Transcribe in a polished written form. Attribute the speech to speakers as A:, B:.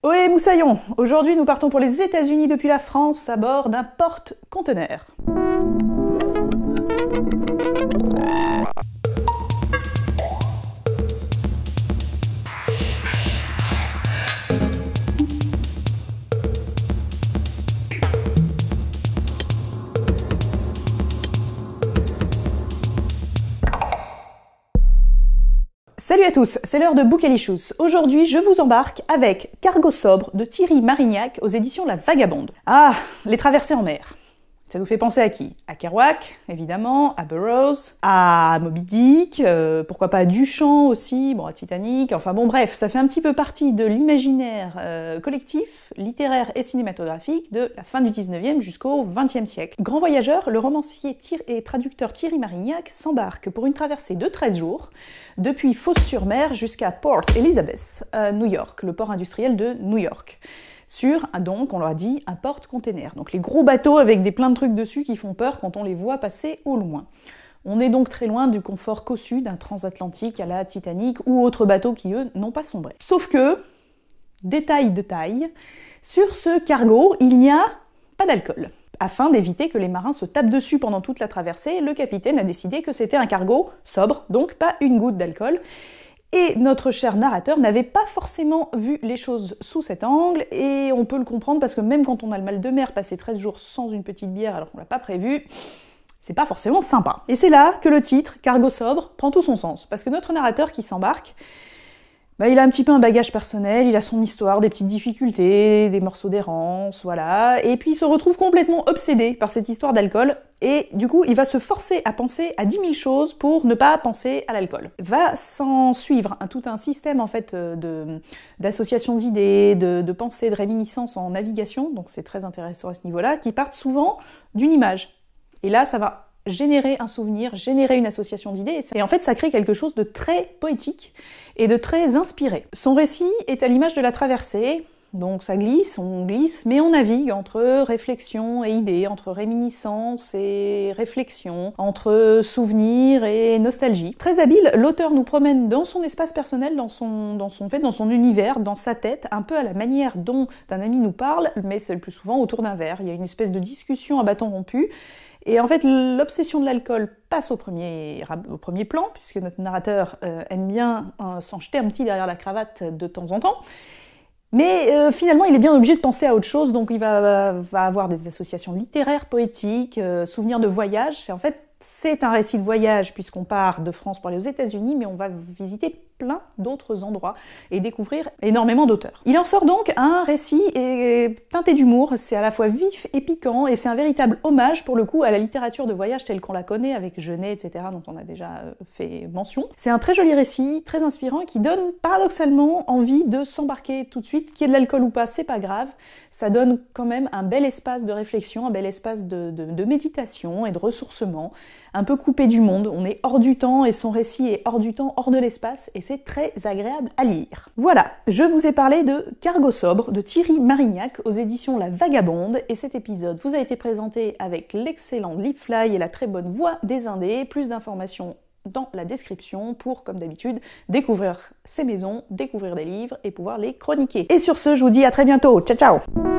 A: Ohé moussaillon! Aujourd'hui nous partons pour les États-Unis depuis la France à bord d'un porte-conteneur. Salut à tous, c'est l'heure de Boukalicious. Aujourd'hui, je vous embarque avec Cargo sobre de Thierry Marignac aux éditions La Vagabonde. Ah, les traversées en mer. Ça nous fait penser à qui? À Kerouac, évidemment, à Burroughs, à Moby Dick, pourquoi pas à Duchamp aussi, bon, à Titanic, enfin bon bref, ça fait un petit peu partie de l'imaginaire collectif, littéraire et cinématographique de la fin du 19e jusqu'au 20e siècle. Grand voyageur, le romancier et traducteur Thierry Marignac s'embarque pour une traversée de 13 jours, depuis Fos-sur-Mer jusqu'à Port Elizabeth, New York, le port industriel de New York. Sur, donc, on leur a dit, un porte-container. Donc les gros bateaux avec plein de trucs dessus qui font peur quand on les voit passer au loin. On est donc très loin du confort cossu d'un transatlantique à la Titanic ou autres bateaux qui, eux, n'ont pas sombré. Sauf que, détail de taille, sur ce cargo, il n'y a pas d'alcool. Afin d'éviter que les marins se tapent dessus pendant toute la traversée, le capitaine a décidé que c'était un cargo sobre, donc pas une goutte d'alcool. Et notre cher narrateur n'avait pas forcément vu les choses sous cet angle, et on peut le comprendre parce que même quand on a le mal de mer, passer 13 jours sans une petite bière alors qu'on l'a pas prévu, c'est pas forcément sympa. Et c'est là que le titre, Cargo sobre, prend tout son sens, parce que notre narrateur qui s'embarque, il a un petit peu un bagage personnel, il a son histoire, des petites difficultés, des morceaux d'errance, voilà, et puis il se retrouve complètement obsédé par cette histoire d'alcool, et du coup il va se forcer à penser à 10 000 choses pour ne pas penser à l'alcool. Va s'en suivre tout un système en fait d'association d'idées, de pensées, de réminiscences en navigation, donc c'est très intéressant à ce niveau-là, qui partent souvent d'une image. Et là ça va générer un souvenir, générer une association d'idées, et en fait ça crée quelque chose de très poétique et de très inspiré. Son récit est à l'image de la traversée, donc ça glisse, on glisse, mais on navigue entre réflexion et idées, entre réminiscence et réflexion, entre souvenirs et nostalgie. Très habile, l'auteur nous promène dans son espace personnel, dans son univers, dans sa tête, un peu à la manière dont un ami nous parle, mais c'est le plus souvent autour d'un verre. Il y a une espèce de discussion à bâton rompu, et en fait, l'obsession de l'alcool passe au premier plan, puisque notre narrateur aime bien s'en jeter un petit derrière la cravate de temps en temps. Mais finalement, il est bien obligé de penser à autre chose, donc il va avoir des associations littéraires, poétiques, souvenirs de voyage. C'est un récit de voyage, puisqu'on part de France pour aller aux États-Unis, mais on va visiter plein d'autres endroits et découvrir énormément d'auteurs. Il en sort donc un récit teinté d'humour, c'est à la fois vif et piquant, et c'est un véritable hommage pour le coup à la littérature de voyage telle qu'on la connaît avec Genet, etc., dont on a déjà fait mention. C'est un très joli récit, très inspirant, qui donne paradoxalement envie de s'embarquer tout de suite, qu'il y ait de l'alcool ou pas, c'est pas grave, ça donne quand même un bel espace de réflexion, un bel espace de méditation et de ressourcement, un peu coupé du monde, on est hors du temps, et son récit est hors du temps, hors de l'espace, et c'est très agréable à lire. Voilà, je vous ai parlé de Cargo sobre de Thierry Marignac aux éditions La Vagabonde, et cet épisode vous a été présenté avec l'excellent Lipfly et la très bonne voix des Indés. Plus d'informations dans la description pour, comme d'habitude, découvrir ces maisons, découvrir des livres et pouvoir les chroniquer. Et sur ce, je vous dis à très bientôt, ciao ciao!